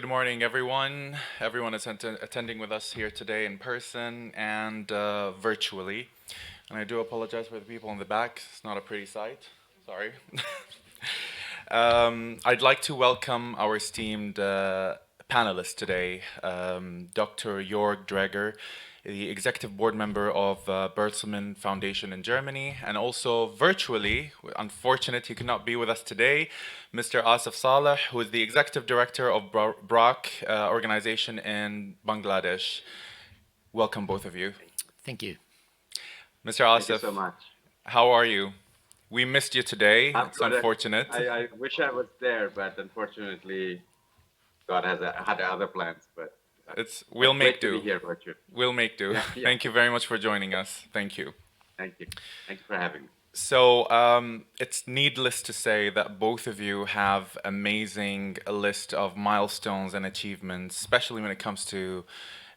morning, everyone. Everyone is attending with us here today in person and virtually. And I do apologize for the people in the back. It's not a pretty sight. Sorry. I'd like to welcome our esteemed panelists today, Dr. Jörg Dreger, the executive board member of Bertelsmann Foundation in Germany, and also virtually, unfortunate he could not be with us today, Mr. Asif Saleh, who is the executive director of BRAC organization in Bangladesh. Welcome, both of you. Thank you. Mr. Thank you Asif, so much. how are you? We missed you today. I'm It's good. unfortunate. I wish I was there, but unfortunately, God had other plans. But We'll make great to be do. here, Richard. We'll make do. Yeah. Thank you very much for joining us. Thank you. Thank you. Thanks for having me. So it's needless to say that both of you have amazing list of milestones and achievements, especially when it comes to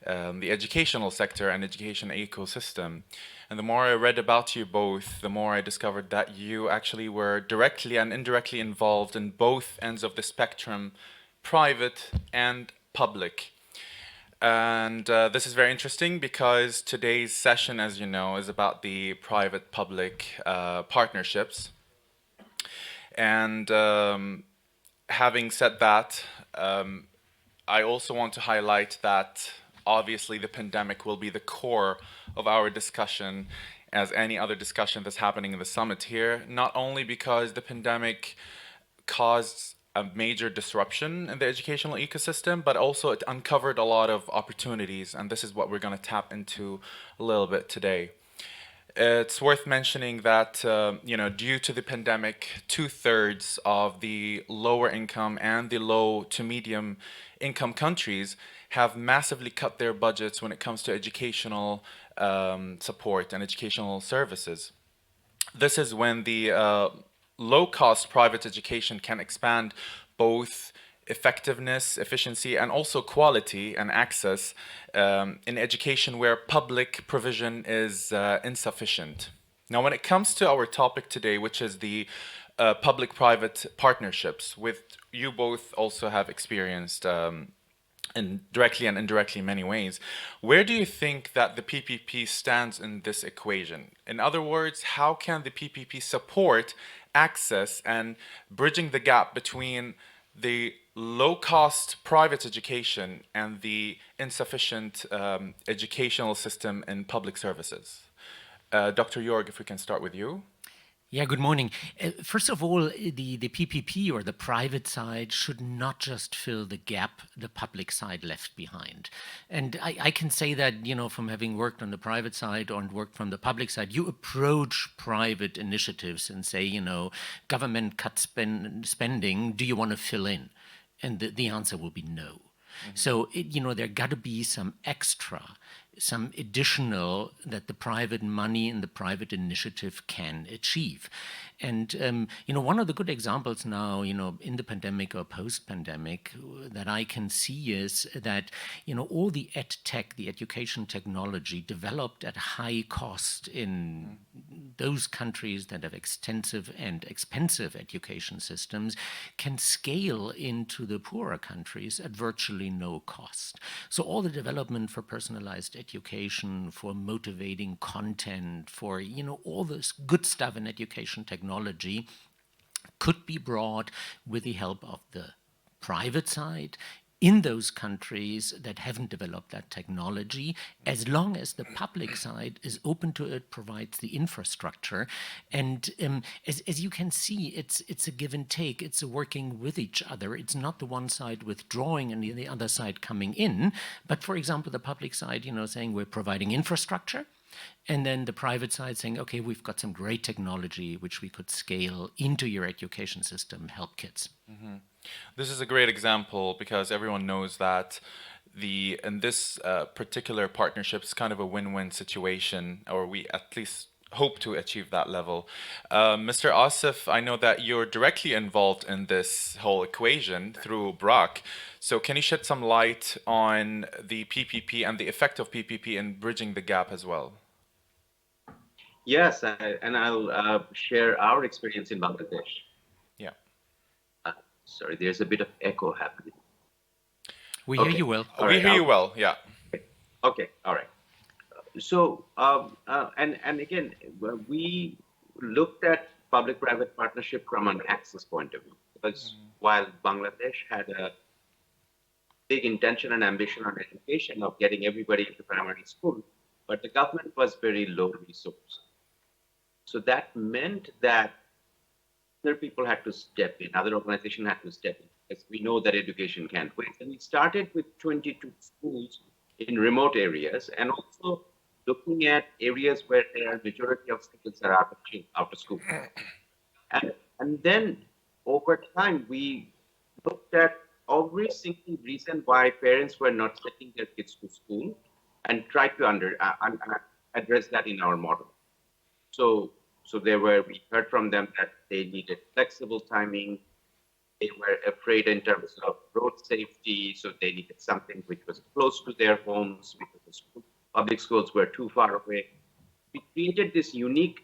the educational sector and education ecosystem. And the more I read about you both, the more I discovered that you actually were directly and indirectly involved in both ends of the spectrum, private and public. And this is very interesting because today's session, as you know, is about the private-public partnerships. And having said that, I also want to highlight that obviously the pandemic will be the core of our discussion as any other discussion that's happening in the summit here, not only because the pandemic caused a major disruption in the educational ecosystem, but also it uncovered a lot of opportunities, and this is what we're going to tap into a little bit today. It's worth mentioning that, due to the pandemic, 2/3 of the lower income and the low to medium income countries have massively cut their budgets when it comes to educational support and educational services. This is when the low-cost private education can expand both effectiveness, efficiency, and also quality and access in education where public provision is insufficient. Now, when it comes to our topic today, which is the public-private partnerships, with you both also have experienced and directly and indirectly in many ways. Where do you think that the PPP stands in this equation? In other words, how can the PPP support access and bridging the gap between the low-cost private education and the insufficient educational system in public services? Dr. Jorg, if we can start with you. Yeah, good morning. First of all, the PPP or the private side should not just fill the gap the public side left behind. And I can say that, from having worked on the private side or worked from the public side, you approach private initiatives and say, government cut spending, do you want to fill in? And the answer will be no. Mm-hmm. So, there got to be some extra, some additional that the private money and the private initiative can achieve. And, one of the good examples now, in the pandemic or post-pandemic that I can see is that, all the ed tech, the education technology developed at high cost in those countries that have extensive and expensive education systems can scale into the poorer countries at virtually no cost. So all the development for personalized education, for motivating content, for, all this good stuff in education technology could be brought with the help of the private side in those countries that haven't developed that technology, as long as the public side is open to it, provides the infrastructure. And as you can see, it's a give and take. It's a working with each other. It's not the one side withdrawing and the other side coming in. But for example, the public side, saying we're providing infrastructure. And then the private side saying, okay, we've got some great technology which we could scale into your education system, help kids. Mm-hmm. This is a great example because everyone knows that in this particular partnership is kind of a win-win situation, or we at least hope to achieve that level. Mr. Asif, I know that you're directly involved in this whole equation through BRAC. So can you shed some light on the PPP and the effect of PPP in bridging the gap as well? Yes, and I'll share our experience in Bangladesh. Yeah. Sorry, there's a bit of echo happening. We hear Okay. you well. All We right. hear you well. Yeah. Okay. All right. So, and again, we looked at public-private partnership from an access point of view, because while Bangladesh had a big intention and ambition on education of getting everybody into primary school, but the government was very low resource. So that meant that other people had to step in, other organizations had to step in, because we know that education can't wait. And we started with 22 schools in remote areas, and also looking at areas where there are majority of students are out of school. And then over time, we looked at every single reason why parents were not sending their kids to school and tried to address that in our model. So, we heard from them that they needed flexible timing. They were afraid in terms of road safety, so they needed something which was close to their homes because public schools were too far away. We created this unique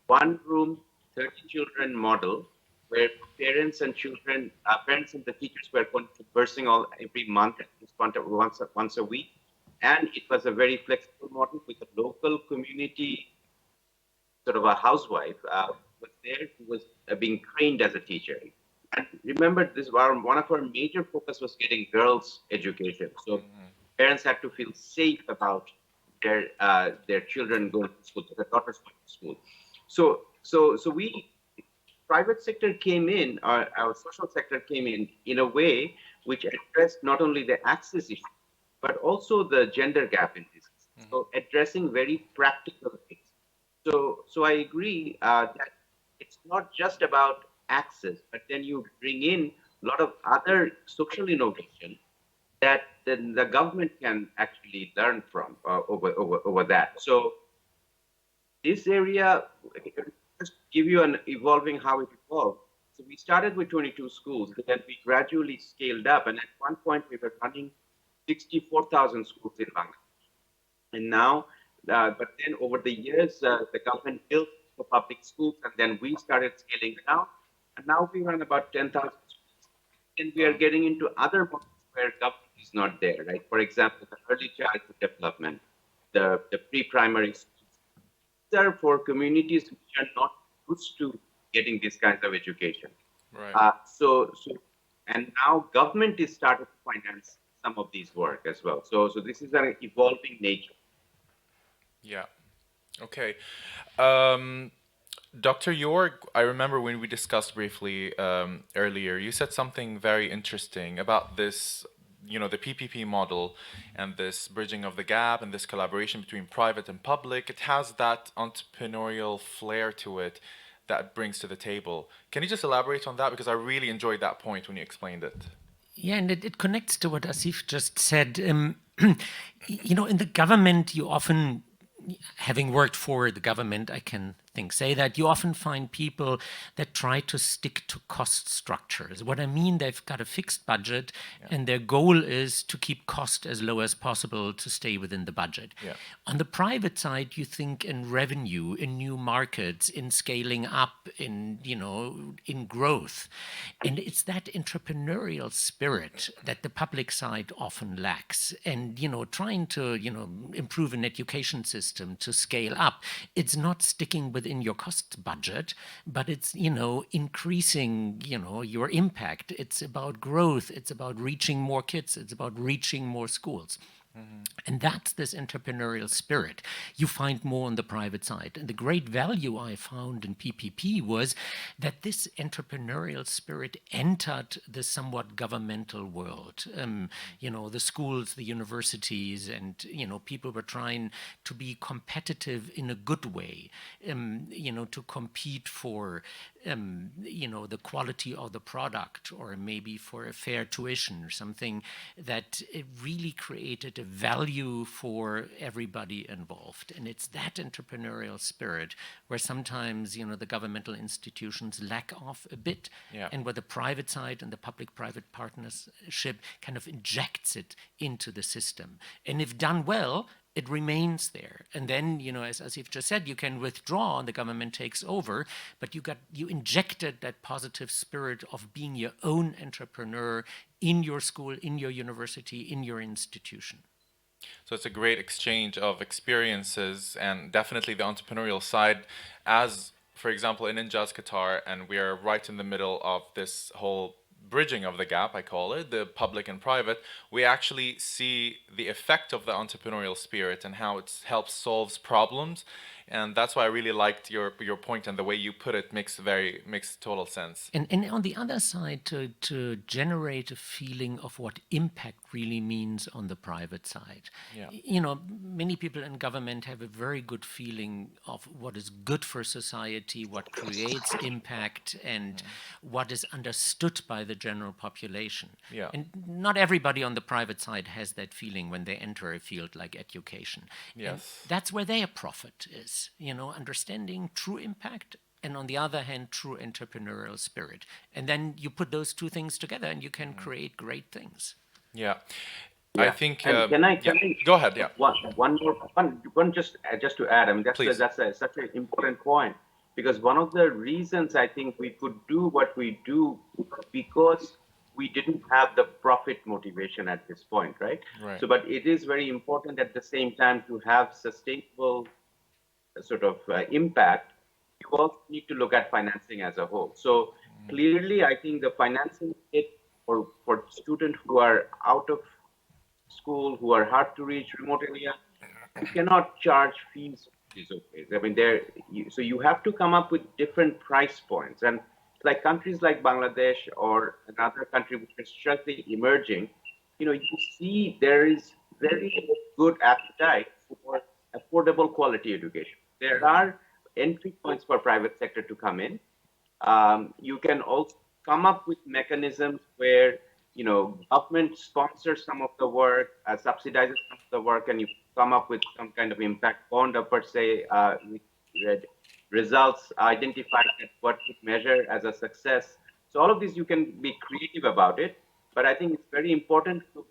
one room, 30 children model where parents and the teachers were conversing all every month, at least once a week. And it was a very flexible model with a local community, sort of a housewife, was there who was being trained as a teacher. And remember, one of our major focus was getting girls' education. So parents had to feel safe about their children going to school, their daughters going to school. So we private sector came in, our social sector came in a way which addressed not only the access issue, but also the gender gap in this. So addressing very practical things. So I agree that it's not just about access, but then you bring in a lot of other social innovation that then the government can actually learn from over that. So this area, just give you an evolving how it evolved. So we started with 22 schools, then we gradually scaled up, and at one point we were running 64,000 schools in Bangladesh. And now, but then over the years, the government built the public schools, and then we started scaling it down. And now we run about 10,000 schools. And we are getting into other models where government is not there, right? For example, the early childhood development, the pre-primary schools. These are for communities which are not used to getting these kinds of education. Right. And now government is starting to finance some of these work as well. So this is an evolving nature. Yeah. Okay. Um, Dr. York, I remember when we discussed briefly earlier, you said something very interesting about this, the PPP model and this bridging of the gap and this collaboration between private and public. It has that entrepreneurial flair to it that it brings to the table. Can you just elaborate on that? Because I really enjoyed that point when you explained it. Yeah, and it connects to what Asif just said. In the government, you often, having worked for the government, I can say that you often find people that try to stick to cost structures. What I mean, they've got a fixed budget, and their goal is to keep cost as low as possible to stay within the budget. Yeah. On the private side, you think in revenue, in new markets, in scaling up, in growth. And it's that entrepreneurial spirit that the public side often lacks. And, trying to, improve an education system to scale up, it's not sticking within your cost budget, but it's, increasing, your impact. It's about growth. It's about reaching more kids. It's about reaching more schools. And that's this entrepreneurial spirit you find more on the private side. And the great value I found in PPP was that this entrepreneurial spirit entered the somewhat governmental world. The schools, the universities, and, people were trying to be competitive in a good way, to compete for, the quality of the product, or maybe for a fair tuition, or something that it really created a value for everybody involved. And it's that entrepreneurial spirit where sometimes, the governmental institutions lack off a bit, Yeah. and where the private side and the public-private partnership kind of injects it into the system. And if done well, it remains there. And then, as Asif just said, you can withdraw and the government takes over, but you injected that positive spirit of being your own entrepreneur in your school, in your university, in your institution. So it's a great exchange of experiences and definitely the entrepreneurial side. As, for example, in Injaz Qatar, and we are right in the middle of this whole bridging of the gap, I call it, the public and private, we actually see the effect of the entrepreneurial spirit and how it helps solves problems. And that's why I really liked your point, and the way you put it makes total sense. And on the other side, to generate a feeling of what impact really means on the private side. Yeah. You know, many people in government have a very good feeling of what is good for society, what creates impact, and what is understood by the general population. Yeah. And not everybody on the private side has that feeling when they enter a field like education. And Yes. that's where their profit is, you know, understanding true impact, and on the other hand, true entrepreneurial spirit. And then you put those two things together and you can create great things. Yeah. I Yeah. think. And Yeah. Go ahead. Yeah. one just to add. I mean, Please. such an important point, because one of the reasons I think we could do what we do because we didn't have the profit motivation at this point, right? Right. So, but it is very important at the same time to have sustainable sort of impact. You also need to look at financing as a whole. So clearly, I think the financing hit for students who are out of school, who are hard to reach, remote area, you cannot charge fees. I mean, so you have to come up with different price points. And like countries like Bangladesh or another country which is struggling, emerging, you know, you see there is very good appetite for affordable quality education. There are entry points for private sector to come in. You can also come up with mechanisms where, you know, government sponsors some of the work, subsidizes some of the work, and you come up with some kind of impact bond or per se results identified at what we measure as a success. So all of these, you can be creative about it, but I think it's very important to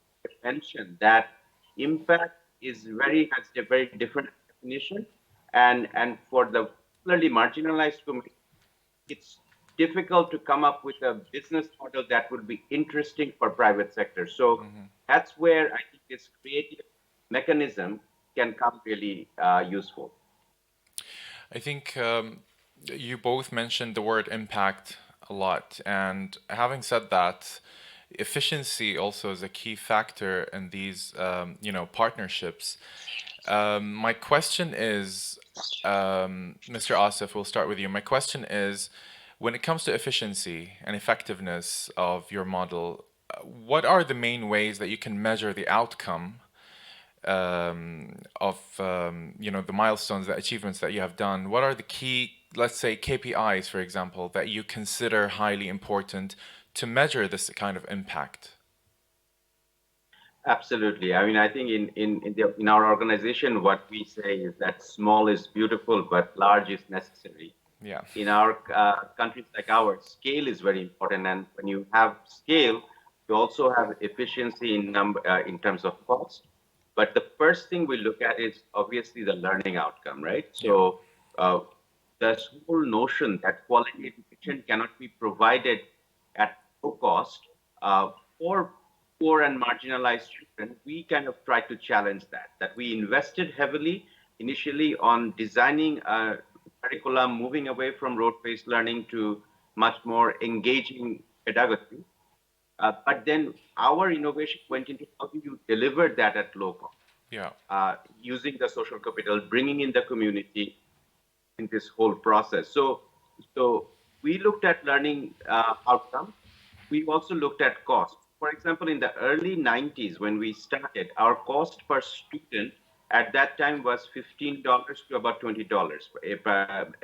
mention that impact has a very different definition, and for the particularly marginalized community, it's difficult to come up with a business model that would be interesting for private sector. So that's where I think this creative mechanism can come really useful. I think you both mentioned the word impact a lot. And having said that, efficiency also is a key factor in these, partnerships. My question is, Mr. Asif, we'll start with you. My question is, when it comes to efficiency and effectiveness of your model, what are the main ways that you can measure the outcome of the milestones, the achievements that you have done? What are the key, let's say, KPIs, for example, that you consider highly important to measure this kind of impact? Absolutely. I mean, I think in our organization, what we say is that small is beautiful, but large is necessary. Yeah. In our countries like ours, scale is very important, and when you have scale, you also have efficiency in terms of cost. But the first thing we look at is obviously the learning outcome, right? So this whole notion that quality education cannot be provided at low cost for poor and marginalized children, we kind of try to challenge that we invested heavily initially on designing a curriculum, moving away from rote-based learning to much more engaging pedagogy. But then our innovation went into how do you deliver that at low cost, Yeah. using the social capital, bringing in the community in this whole process. So we looked at learning outcome. We also looked at cost. For example, in the early 90s, when we started, our cost per student at that time was $15 to about $20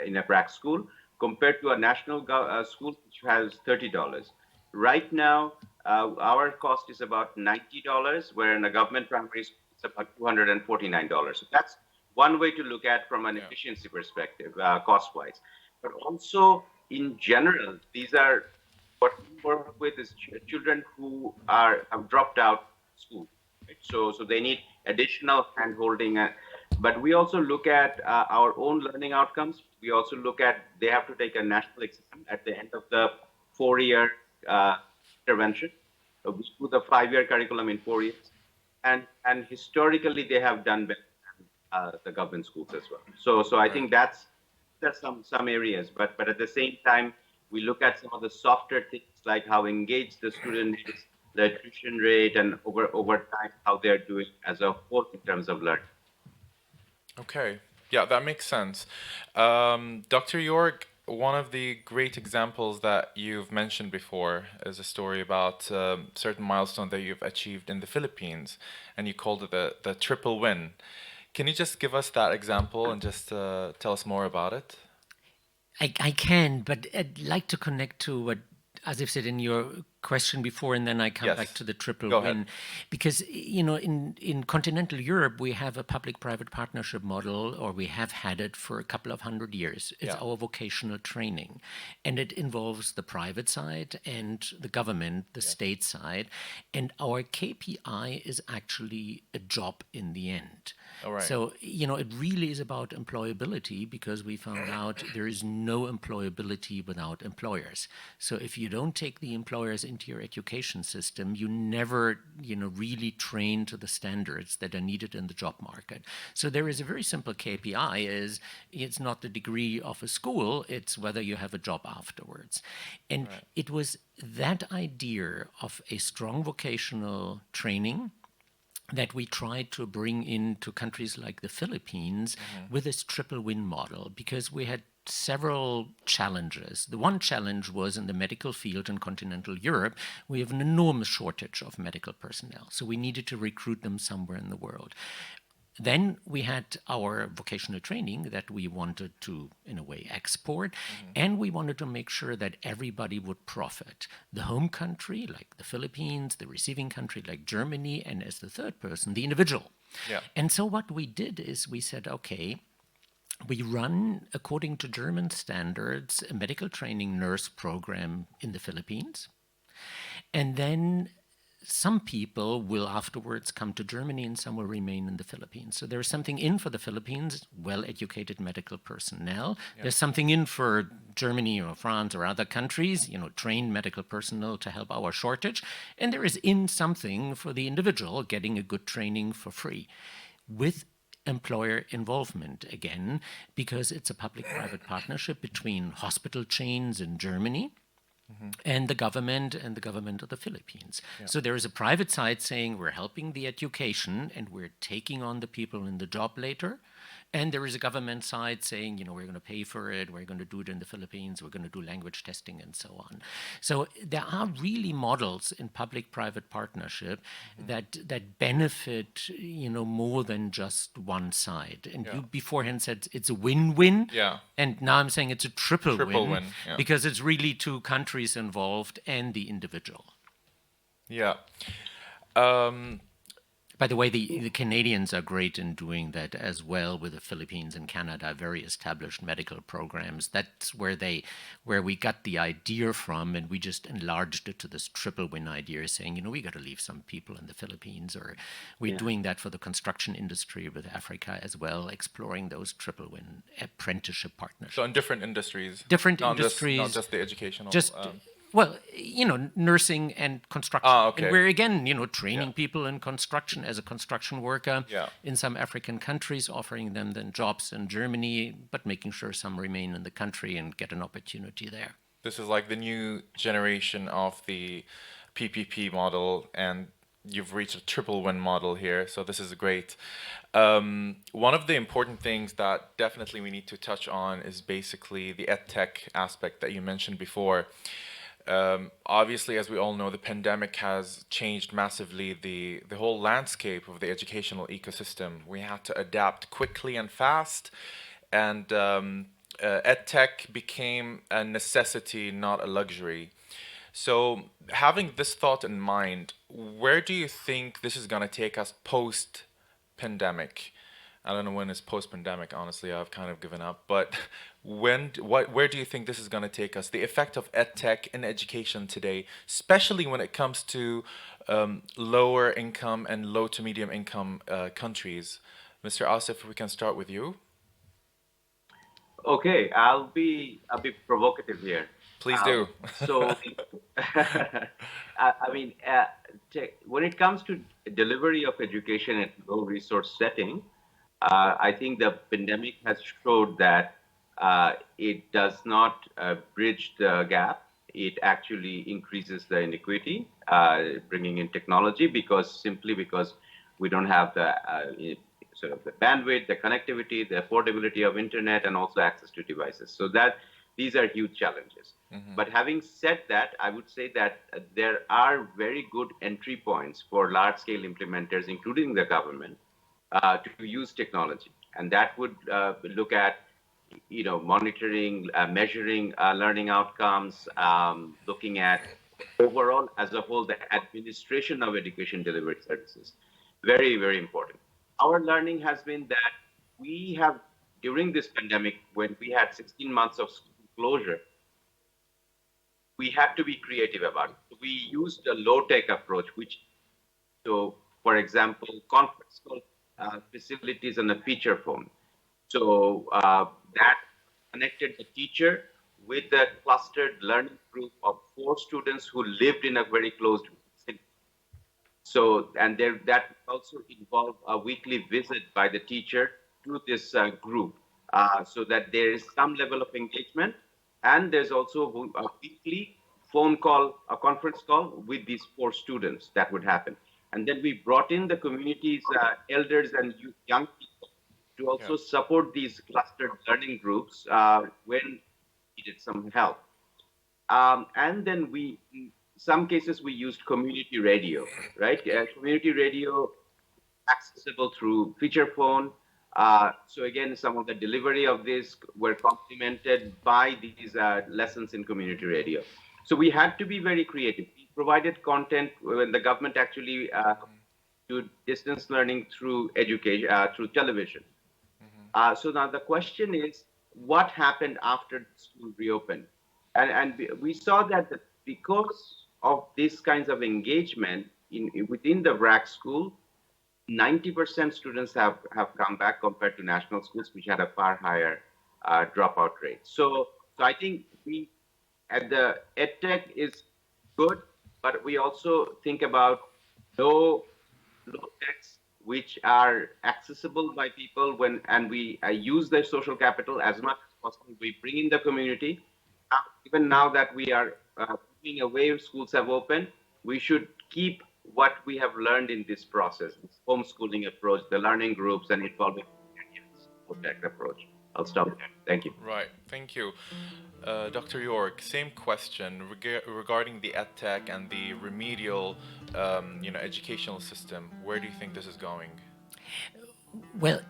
in a prac school, compared to a national school which has $30. Right now, our cost is about $90, where in a government primary school it's about $249. So that's one way to look at from an efficiency perspective, cost-wise. But also, in general, these are what we work with is children who have dropped out school. Right? So they need additional hand-holding. But we also look at our own learning outcomes. We also look at they have to take a national exam at the end of the 4-year intervention. We do the 5-year curriculum in 4 years, and historically they have done better than the government schools as well. So I think that's some areas, but at the same time, we look at some of the softer things like how engaged the student is, the attrition rate, and over time how they're doing as a whole in terms of learning. Okay. Yeah, that makes sense. Dr. York, one of the great examples that you've mentioned before is a story about certain milestone that you've achieved in the Philippines, and you called it the triple win. Can you just give us that example and just tell us more about it? I can, but I'd like to connect to what Asif said in your question before, and then I come back Yes. to the triple Go win. ahead. Because, in continental Europe, we have a public-private partnership model, or we have had it for a couple of 100 years. It's Yeah. our vocational training. And it involves the private side and the government, the state side. And our KPI is actually a job in the end. All right. So, it really is about employability, because we found out there is no employability without employers. So if you don't take the employers into your education system, you never, really train to the standards that are needed in the job market. So there is a very simple KPI: is it's not the degree of a school, it's whether you have a job afterwards. And it was that idea of a strong vocational training that we tried to bring into countries like the Philippines with this triple win model, because we had several challenges. The one challenge was in the medical field in continental Europe, we have an enormous shortage of medical personnel. So we needed to recruit them somewhere in the world. Then we had our vocational training that we wanted to, in a way, export, and we wanted to make sure that everybody would profit. The home country, like the Philippines, the receiving country, like Germany, and as the third person, the individual. Yeah. And so what we did is we said, okay, we run, according to German standards, a medical training nurse program in the Philippines. And then some people will afterwards come to Germany and some will remain in the Philippines. So there's something in for the Philippines, well-educated medical personnel. There's something in for Germany or France or other countries, trained medical personnel to help our shortage. And there is in something for the individual getting a good training for free, with employer involvement again, because it's a public-private partnership between hospital chains in Germany and the government of the Philippines. So there is a private side saying we're helping the education and we're taking on the people in the job later. And there is a government side saying, we're going to pay for it, we're going to do it in the Philippines, we're going to do language testing and so on. So there are really models in public-private partnership that benefit, more than just one side. And you beforehand said it's a win-win. Yeah. And now I'm saying it's a triple win, yeah. because it's really two countries involved and the individual. Yeah. Um, By the way, the Canadians are great in doing that as well, with the Philippines and Canada, very established medical programs. That's where we got the idea from, and we just enlarged it to this triple win idea, saying, we got to leave some people in the Philippines, or we're doing that for the construction industry with Africa as well, exploring those triple win apprenticeship partnerships. so in different industries. Different not industries. Not just the educational. Well, nursing and construction. Okay. And we're again, training people in construction as a construction worker in some African countries, offering them then jobs in Germany, but making sure some remain in the country and get an opportunity there. This is like the new generation of the PPP model, and you've reached a triple win model here. So this is great. One of the important things that definitely we need to touch on is basically the edtech aspect that you mentioned before. Obviously, as we all know, the pandemic has changed massively the whole landscape of the educational ecosystem. We had to adapt quickly and fast, and edtech became a necessity, not a luxury. So, having this thought in mind, where do you think this is going to take us post pandemic? I don't know when it's post-pandemic. Honestly, I've kind of given up. But where do you think this is going to take us? The effect of edtech in education today, especially when it comes to lower income and low to medium income countries. Mr. Asif, we can start with you. Okay, I'll be a bit provocative here. Please do. So, I mean, when it comes to delivery of education at low resource setting, I think the pandemic has showed that it does not bridge the gap. It actually increases the inequity, bringing in technology simply because we don't have the sort of the bandwidth, the connectivity, the affordability of internet, and also access to devices. So that these are huge challenges. But having said that, I would say that there are very good entry points for large-scale implementers, including the government, to use technology, and that would look at monitoring, measuring learning outcomes, looking at overall as a whole the administration of education delivery services. Very, very important. Our learning has been that we have, during this pandemic, when we had 16 months of school closure, we had to be creative about it. We used a low-tech approach, so, for example, conference call facilities on a feature phone. So that connected the teacher with a clustered learning group of 4 students who lived in a very closed vicinity. So, and that also involved a weekly visit by the teacher to this group, so that there is some level of engagement. And there's also a weekly phone call, a conference call with these 4 students that would happen. And then we brought in the community's elders and young people to also support these clustered learning groups when needed some help. And then in some cases, we used community radio, right? Community radio accessible through feature phone. So again, some of the delivery of this were complemented by these lessons in community radio. So we had to be very creative. We provided content when the government actually do distance learning through education, through television. So now the question is, what happened after school reopened? And we saw that because of these kinds of engagement within the RAC school, 90% students have come back compared to national schools, which had a far higher dropout rate. So I think we at the EdTech is good, but we also think about low techs which are accessible by people and we use their social capital as much as possible. We bring in the community. Even now that we are moving away, schools have opened, we should keep what we have learned in this process, this homeschooling approach, the learning groups, and involving tech approach. I'll stop there. Thank you. Right, thank you. Dr. York, same question regarding the EdTech and the remedial, educational system. Where do you think this is going? Well,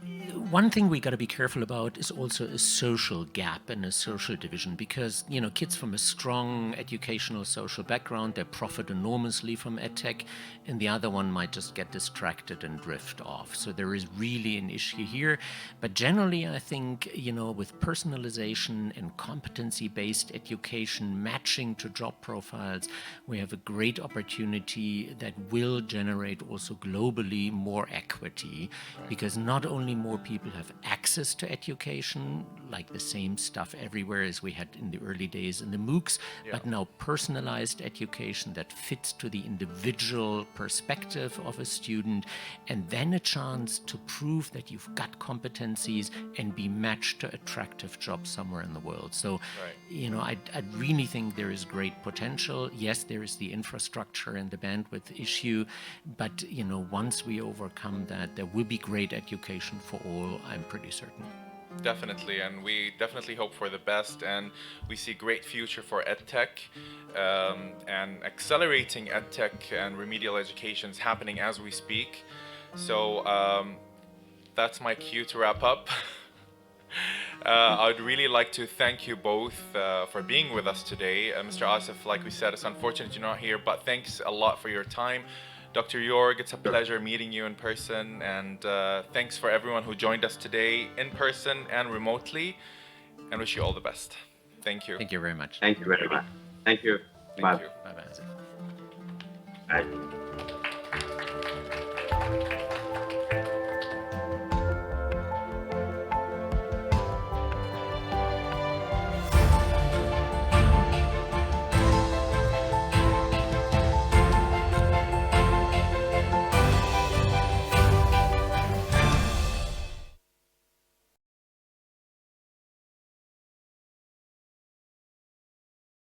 one thing we got to be careful about is also a social gap and a social division because, kids from a strong educational social background, they profit enormously from edtech, and the other one might just get distracted and drift off. So there is really an issue here. But generally, I think, with personalization and competency-based education matching to job profiles, we have a great opportunity that will generate also globally more equity, because not only more people have access to education, like the same stuff everywhere as we had in the early days in the MOOCs, but now personalized education that fits to the individual perspective of a student, and then a chance to prove that you've got competencies and be matched to attractive jobs somewhere in the world. So, I really think there is great potential. Yes, there is the infrastructure and the bandwidth issue, but, once we overcome that, there will be great education for all, I'm pretty certain. Definitely, and we definitely hope for the best, and we see great future for EdTech, and accelerating EdTech and remedial education is happening as we speak. So that's my cue to wrap up. I'd really like to thank you both for being with us today. Mr. Asif, like we said, it's unfortunate you're not here, but thanks a lot for your time. Dr. Jorg, it's a pleasure meeting you in person, and thanks for everyone who joined us today in person and remotely, and wish you all the best. Thank you. Thank you very much. Thank you very much. Thank you. Thank you. Bye-bye. Bye.